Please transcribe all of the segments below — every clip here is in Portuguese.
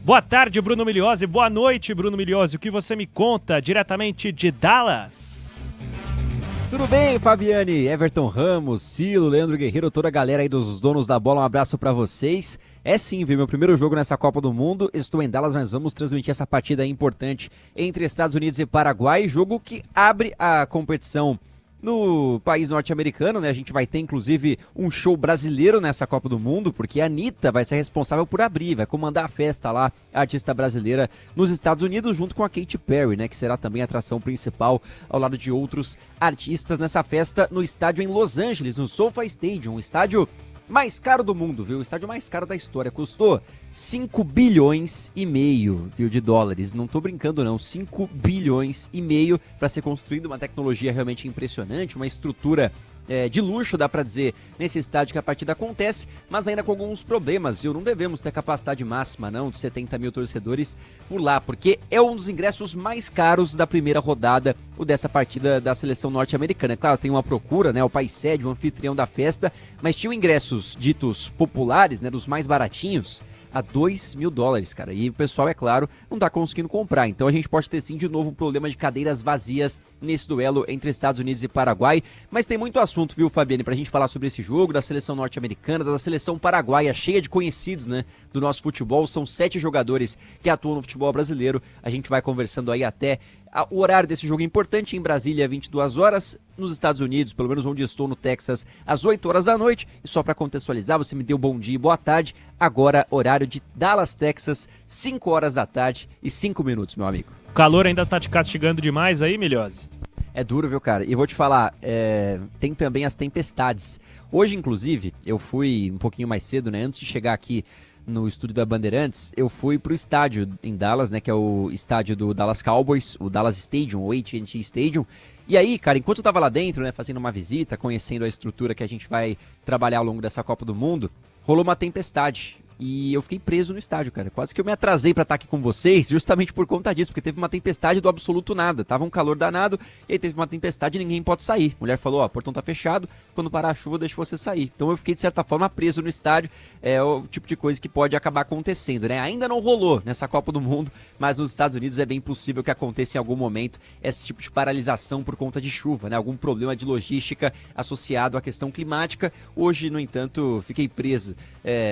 Boa tarde, Bruno Migliozzi. Boa noite, Bruno Migliozzi. O que você me conta diretamente de Dallas? Tudo bem, Fabiane? Everton Ramos, Silo, Leandro Guerreiro, toda a galera aí dos donos da bola, um abraço pra vocês. É sim, viu? Meu primeiro jogo nessa Copa do Mundo. Estou em Dallas, mas vamos transmitir essa partida importante entre Estados Unidos e Paraguai. Jogo que abre a competição no país norte-americano, né? A gente vai ter, inclusive, um show brasileiro nessa Copa do Mundo, porque a Anitta vai ser responsável por abrir, vai comandar a festa lá, a artista brasileira nos Estados Unidos, junto com a Katy Perry, né? Que será também a atração principal ao lado de outros artistas nessa festa no estádio em Los Angeles, no SoFi Stadium, um estádio mais caro do mundo, viu? O estádio mais caro da história. Custou 5 bilhões e meio, viu, de dólares. Não tô brincando não, 5 bilhões e meio para ser construído, uma tecnologia realmente impressionante, uma estrutura de luxo, dá pra dizer, nesse estádio que a partida acontece, mas ainda com alguns problemas, viu? Não devemos ter capacidade máxima, não, de 70 mil torcedores por lá, porque é um dos ingressos mais caros da primeira rodada, o dessa partida da seleção norte-americana. É claro, tem uma procura, né, o país sede, o anfitrião da festa, mas tinham ingressos ditos populares, né, dos mais baratinhos, a 2 mil dólares, cara. E o pessoal, é claro, não tá conseguindo comprar. Então a gente pode ter sim de novo um problema de cadeiras vazias nesse duelo entre Estados Unidos e Paraguai. Mas tem muito assunto, viu, Fabiane, pra gente falar sobre esse jogo, da seleção norte-americana, da seleção paraguaia, cheia de conhecidos, né, do nosso futebol. São 7 jogadores que atuam no futebol brasileiro. A gente vai conversando aí até o horário desse jogo importante. Em Brasília, 22 horas. Nos Estados Unidos, pelo menos onde estou, no Texas, às 8 horas da noite. E só para contextualizar, você me deu bom dia e boa tarde. Agora, horário de Dallas, Texas, 5 horas da tarde e 5 minutos, meu amigo. O calor ainda tá te castigando demais aí, Migliozzi? É duro, viu, cara? E vou te falar, tem também as tempestades. Hoje, inclusive, eu fui um pouquinho mais cedo, né? Antes de chegar aqui no estúdio da Bandeirantes, eu fui pro estádio em Dallas, né, que é o estádio do Dallas Cowboys, o Dallas Stadium, o AT&T Stadium. E aí, cara, enquanto eu tava lá dentro, né, fazendo uma visita, conhecendo a estrutura que a gente vai trabalhar ao longo dessa Copa do Mundo, rolou uma tempestade. E eu fiquei preso no estádio, cara. Quase que eu me atrasei pra estar aqui com vocês, justamente por conta disso, porque teve uma tempestade do absoluto nada. Tava um calor danado, e aí teve uma tempestade e ninguém pode sair. A mulher falou, ó, o portão tá fechado, quando parar a chuva, deixa você sair. Então eu fiquei, de certa forma, preso no estádio. É o tipo de coisa que pode acabar acontecendo, né? Ainda não rolou nessa Copa do Mundo, mas nos Estados Unidos é bem possível que aconteça em algum momento esse tipo de paralisação por conta de chuva, né? Algum problema de logística associado à questão climática. Hoje, no entanto, fiquei preso,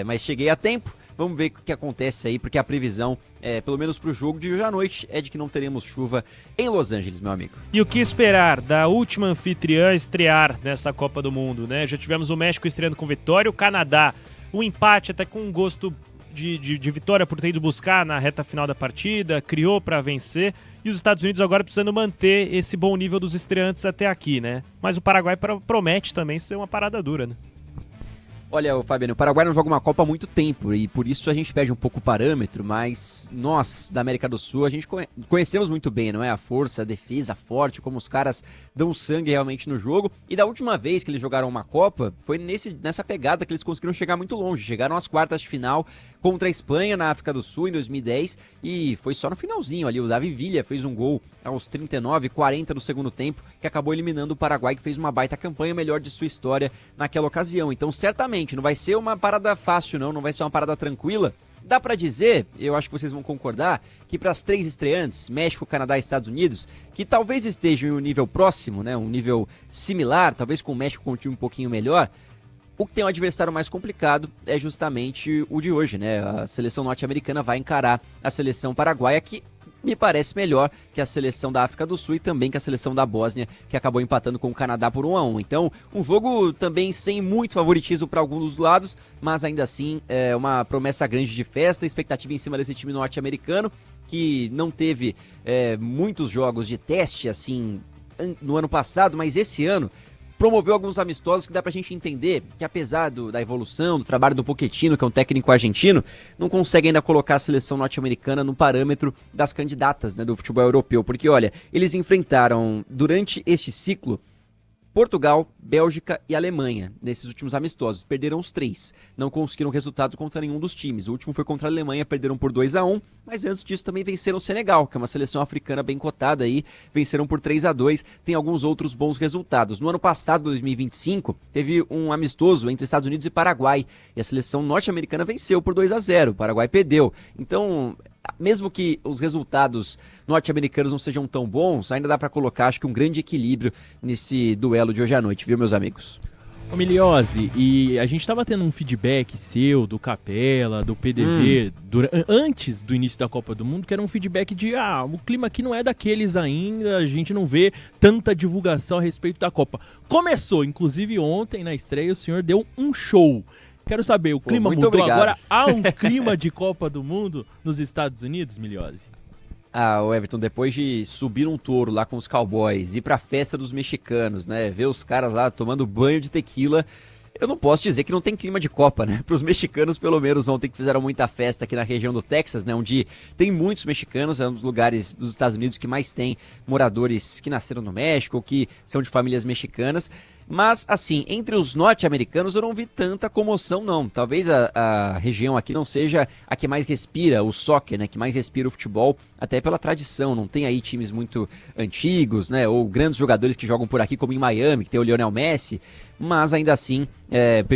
mas cheguei a tempo. Vamos ver o que acontece aí, porque a previsão, pelo menos para o jogo de hoje à noite, é de que não teremos chuva em Los Angeles, meu amigo. E o que esperar da última anfitriã estrear nessa Copa do Mundo, né? Já tivemos o México estreando com vitória, o Canadá, um empate até com um gosto de vitória por ter ido buscar na reta final da partida, criou para vencer, e os Estados Unidos agora precisando manter esse bom nível dos estreantes até aqui, né? Mas o Paraguai promete também ser uma parada dura, né? Olha, Fabiano, o Paraguai não joga uma Copa há muito tempo e por isso a gente perde um pouco o parâmetro, mas nós, da América do Sul, a gente conhecemos muito bem, não é? A força, a defesa forte, como os caras dão sangue realmente no jogo. E da última vez que eles jogaram uma Copa, foi nessa pegada que eles conseguiram chegar muito longe. Chegaram às quartas de final contra a Espanha na África do Sul em 2010 e foi só no finalzinho ali. O Davi Villa fez um gol aos 39, 40 do segundo tempo, que acabou eliminando o Paraguai, que fez uma baita campanha, melhor de sua história naquela ocasião. Então, certamente, não vai ser uma parada fácil, não vai ser uma parada tranquila. Dá pra dizer, eu acho que vocês vão concordar, que para as 3 estreantes, México, Canadá e Estados Unidos, que talvez estejam em um nível próximo, né, um nível similar, talvez com o México com um time um pouquinho melhor, o que tem um adversário mais complicado é justamente o de hoje, né? A seleção norte-americana vai encarar a seleção paraguaia, que me parece melhor que a seleção da África do Sul e também que a seleção da Bósnia, que acabou empatando com o Canadá por 1-1. Então, um jogo também sem muito favoritismo para alguns dos lados, mas ainda assim é uma promessa grande de festa, expectativa em cima desse time norte-americano, que não teve muitos jogos de teste assim no ano passado, mas esse ano promoveu alguns amistosos que dá pra gente entender que, apesar da evolução, do trabalho do Pochettino, que é um técnico argentino, não consegue ainda colocar a seleção norte-americana no parâmetro das candidatas, né, do futebol europeu. Porque, olha, eles enfrentaram, durante este ciclo, Portugal, Bélgica e Alemanha, nesses últimos amistosos. Perderam os 3, não conseguiram resultados contra nenhum dos times. O último foi contra a Alemanha, perderam por 2-1, mas antes disso também venceram o Senegal, que é uma seleção africana bem cotada aí, venceram por 3-2, tem alguns outros bons resultados. No ano passado, 2025, teve um amistoso entre Estados Unidos e Paraguai, e a seleção norte-americana venceu por 2-0, o Paraguai perdeu. Então, mesmo que os resultados norte-americanos não sejam tão bons, ainda dá para colocar, acho que um grande equilíbrio nesse duelo de hoje à noite, viu, meus amigos? Ô Miliose, e a gente tava tendo um feedback seu, do Capela, do PDV, antes do início da Copa do Mundo, que era um feedback de, o clima aqui não é daqueles ainda, a gente não vê tanta divulgação a respeito da Copa. Começou, inclusive ontem, na estreia, o senhor deu um show. Quero saber, o clima mudou obrigado. Agora? Há um clima de Copa do Mundo nos Estados Unidos, Miliose? O Everton, depois de subir um touro lá com os cowboys, ir pra festa dos mexicanos, né, ver os caras lá tomando banho de tequila, eu não posso dizer que não tem clima de Copa, né? Para os mexicanos, pelo menos, ontem que fizeram muita festa aqui na região do Texas, né? Onde tem muitos mexicanos, é um dos lugares dos Estados Unidos que mais tem moradores que nasceram no México ou que são de famílias mexicanas. Mas, assim, entre os norte-americanos eu não vi tanta comoção, não. Talvez a região aqui não seja a que mais respira o soccer, né? Que mais respira o futebol, até pela tradição. Não tem aí times muito antigos, né? Ou grandes jogadores que jogam por aqui, como em Miami, que tem o Lionel Messi. Mas, ainda assim,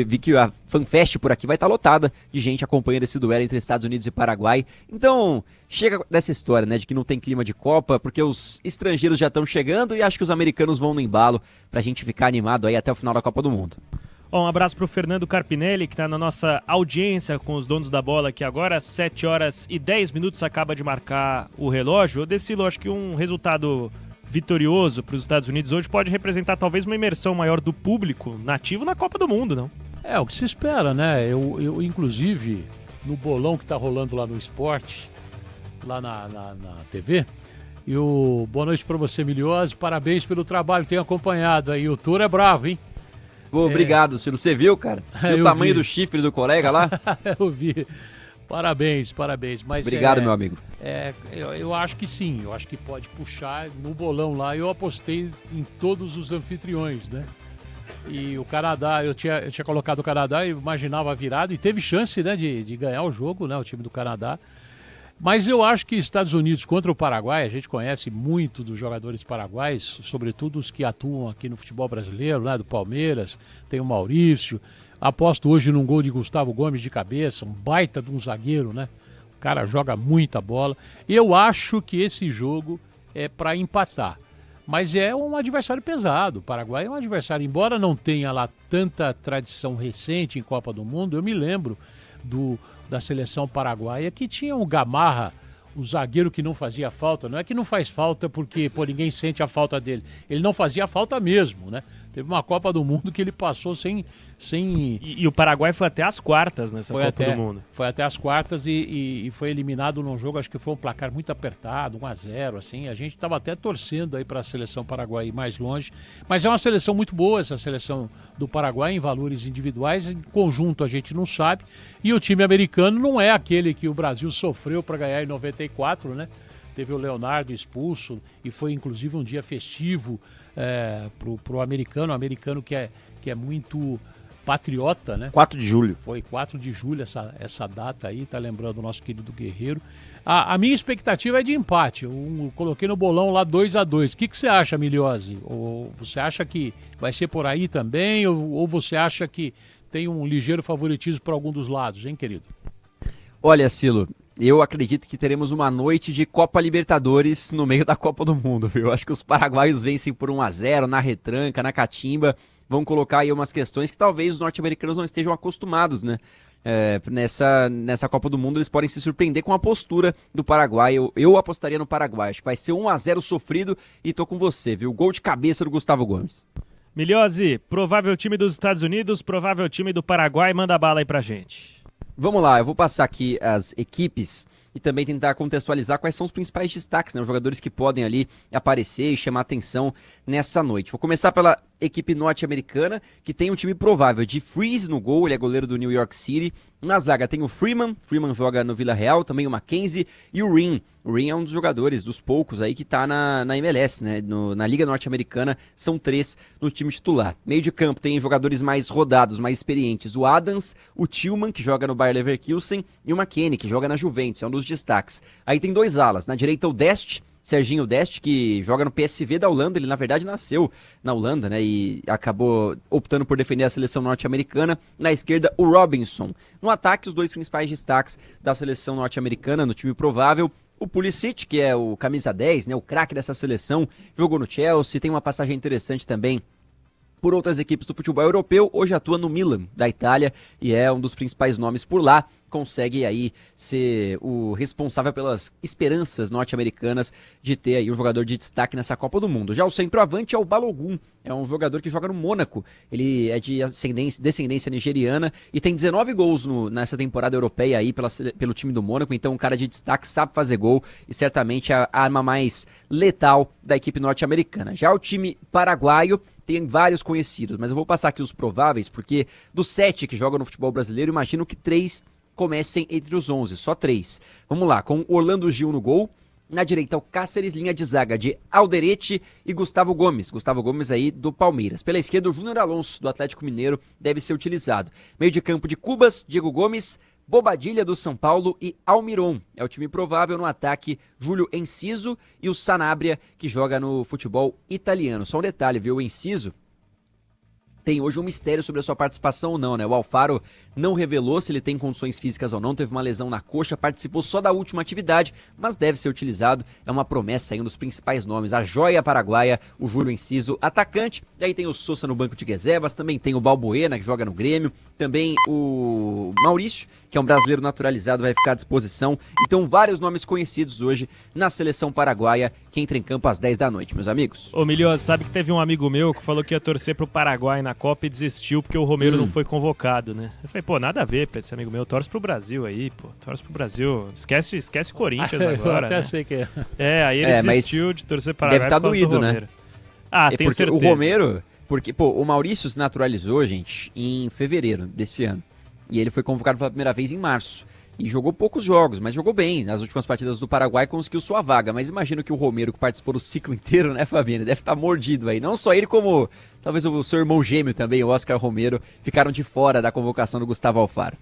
vi que a FanFest por aqui vai estar lotada de gente acompanhando esse duelo entre Estados Unidos e Paraguai. Então, chega dessa história, né? De que não tem clima de Copa, porque os estrangeiros já estão chegando e acho que os americanos vão no embalo pra gente ficar animado aí até o final da Copa do Mundo. Um abraço pro Fernando Carpinelli, que está na nossa audiência com os donos da bola aqui agora. 7h10, acaba de marcar o relógio. Eu Decilo, acho que um resultado vitorioso para os Estados Unidos hoje pode representar talvez uma imersão maior do público nativo na Copa do Mundo, não? É o que se espera, né? Eu inclusive, no bolão que tá rolando lá no esporte, lá na TV, boa noite para você, Miliose, parabéns pelo trabalho, tenho acompanhado aí, o tour é bravo, hein? Pô, obrigado, Ciro. Você viu, cara? Viu o tamanho do chifre do colega lá? Eu vi. Parabéns. Mas obrigado, meu amigo. Eu acho que sim, eu acho que pode puxar no bolão lá. Eu apostei em todos os anfitriões, né? E o Canadá, eu tinha colocado o Canadá e imaginava virado e teve chance, né, de ganhar o jogo, né, o time do Canadá. Mas eu acho que Estados Unidos contra o Paraguai, a gente conhece muito dos jogadores paraguaios, sobretudo os que atuam aqui no futebol brasileiro, né, do Palmeiras, tem o Maurício. Aposto hoje num gol de Gustavo Gomes de cabeça, um baita de um zagueiro, né? O cara joga muita bola. Eu acho que esse jogo é para empatar. Mas é um adversário pesado. O Paraguai é um adversário, embora não tenha lá tanta tradição recente em Copa do Mundo, eu me lembro da seleção paraguaia que tinha o Gamarra, o zagueiro que não fazia falta. Não é que não faz falta porque ninguém sente a falta dele. Ele não fazia falta mesmo, né? Teve uma Copa do Mundo que ele passou sem... E o Paraguai foi até as quartas nessa Copa do Mundo. Foi até as quartas e foi eliminado num jogo, acho que foi um placar muito apertado, 1-0, assim. A gente estava até torcendo aí para a seleção paraguaia ir mais longe. Mas é uma seleção muito boa, essa seleção do Paraguai, em valores individuais. Em conjunto a gente não sabe. E o time americano não é aquele que o Brasil sofreu para ganhar em 94, né? Teve o Leonardo expulso e foi inclusive um dia festivo pro americano. O americano que é muito patriota, né? 4 de julho. Foi 4 de julho essa data aí, tá lembrando o nosso querido Guerreiro. A minha expectativa é de empate. Eu coloquei no bolão lá 2-2. O que você acha, Miliose? Ou você acha que vai ser por aí também? Ou você acha que tem um ligeiro favoritismo para algum dos lados, hein, querido? Olha, Silo, eu acredito que teremos uma noite de Copa Libertadores no meio da Copa do Mundo, viu? Acho que os paraguaios vencem por 1-0 na retranca, na catimba. Vão colocar aí umas questões que talvez os norte-americanos não estejam acostumados, né? Nessa Copa do Mundo eles podem se surpreender com a postura do Paraguai. Eu apostaria no Paraguai. Acho que vai ser 1-0 sofrido e tô com você, viu? Gol de cabeça do Gustavo Gomes. Miliose, provável time dos Estados Unidos, provável time do Paraguai, manda bala aí pra gente. Vamos lá, eu vou passar aqui as equipes e também tentar contextualizar quais são os principais destaques, né? Os jogadores que podem ali aparecer e chamar atenção nessa noite. Vou começar pela equipe norte-americana, que tem um time provável de Freeze no gol, ele é goleiro do New York City. Na zaga tem o Freeman joga no Vila Real, também o Mackenzie e o Ring. O Ring é um dos jogadores, dos poucos aí, que tá na MLS, né? Na Liga Norte-Americana, são 3 no time titular. Meio de campo tem jogadores mais rodados, mais experientes. O Adams, o Tillman, que joga no Bayer Leverkusen, e o McKennie, que joga na Juventus, é um dos destaques. Aí tem 2 alas, na direita o Dest, Serginho Dest, que joga no PSV da Holanda, ele na verdade nasceu na Holanda, né, e acabou optando por defender a seleção norte-americana. Na esquerda, o Robinson. No ataque, os 2 principais destaques da seleção norte-americana, no time provável, o Pulisic, que é o camisa 10, né, o craque dessa seleção, jogou no Chelsea, tem uma passagem interessante também por outras equipes do futebol europeu, hoje atua no Milan, da Itália, e é um dos principais nomes por lá, consegue aí ser o responsável pelas esperanças norte-americanas de ter aí um jogador de destaque nessa Copa do Mundo. Já o centroavante é o Balogun, é um jogador que joga no Mônaco, ele é de descendência nigeriana e tem 19 gols nessa temporada europeia aí pelo time do Mônaco, então um cara de destaque, sabe fazer gol e certamente é a arma mais letal da equipe norte-americana. Já o time paraguaio tem vários conhecidos, mas eu vou passar aqui os prováveis, porque dos 7 que jogam no futebol brasileiro, imagino que 3 comecem entre os 11, só 3. Vamos lá, com Orlando Gil no gol, na direita o Cáceres, linha de zaga de Alderete e Gustavo Gomes aí do Palmeiras. Pela esquerda o Júnior Alonso, do Atlético Mineiro, deve ser utilizado. Meio de campo de Cubas, Diego Gomes, Bobadilha do São Paulo e Almiron. É o time provável no ataque, Júlio Enciso e o Sanabria, que joga no futebol italiano. Só um detalhe, viu? O Enciso tem hoje um mistério sobre a sua participação ou não, né? O Alfaro não revelou se ele tem condições físicas ou não, teve uma lesão na coxa, participou só da última atividade, mas deve ser utilizado, é uma promessa aí, um dos principais nomes, a joia paraguaia, o Júlio Enciso, atacante, e aí tem o Sousa no banco de reservas, também tem o Balbuena, que joga no Grêmio, também o Maurício, que é um brasileiro naturalizado, vai ficar à disposição, então vários nomes conhecidos hoje na seleção paraguaia, que entra em campo às 10 da noite, meus amigos. Ô, Milho, sabe que teve um amigo meu que falou que ia torcer pro Paraguai na Copa e desistiu porque o Romero não foi convocado, né? Eu falei, pô, nada a ver pra esse amigo meu, torce pro Brasil aí, pô, torce pro Brasil, esquece Corinthians agora, Eu até né? sei que é. Aí ele desistiu de torcer pro Paraguai deve estar doído, né? Tenho porque certeza. O Romero, o Maurício se naturalizou, gente, em fevereiro desse ano, e ele foi convocado pela primeira vez em março. E jogou poucos jogos, mas jogou bem. Nas últimas partidas do Paraguai conseguiu sua vaga. Mas imagino que o Romero, que participou do ciclo inteiro, né, Fabiano? Deve estar mordido aí. Não só ele, como talvez o seu irmão gêmeo também, o Oscar Romero, ficaram de fora da convocação do Gustavo Alfaro.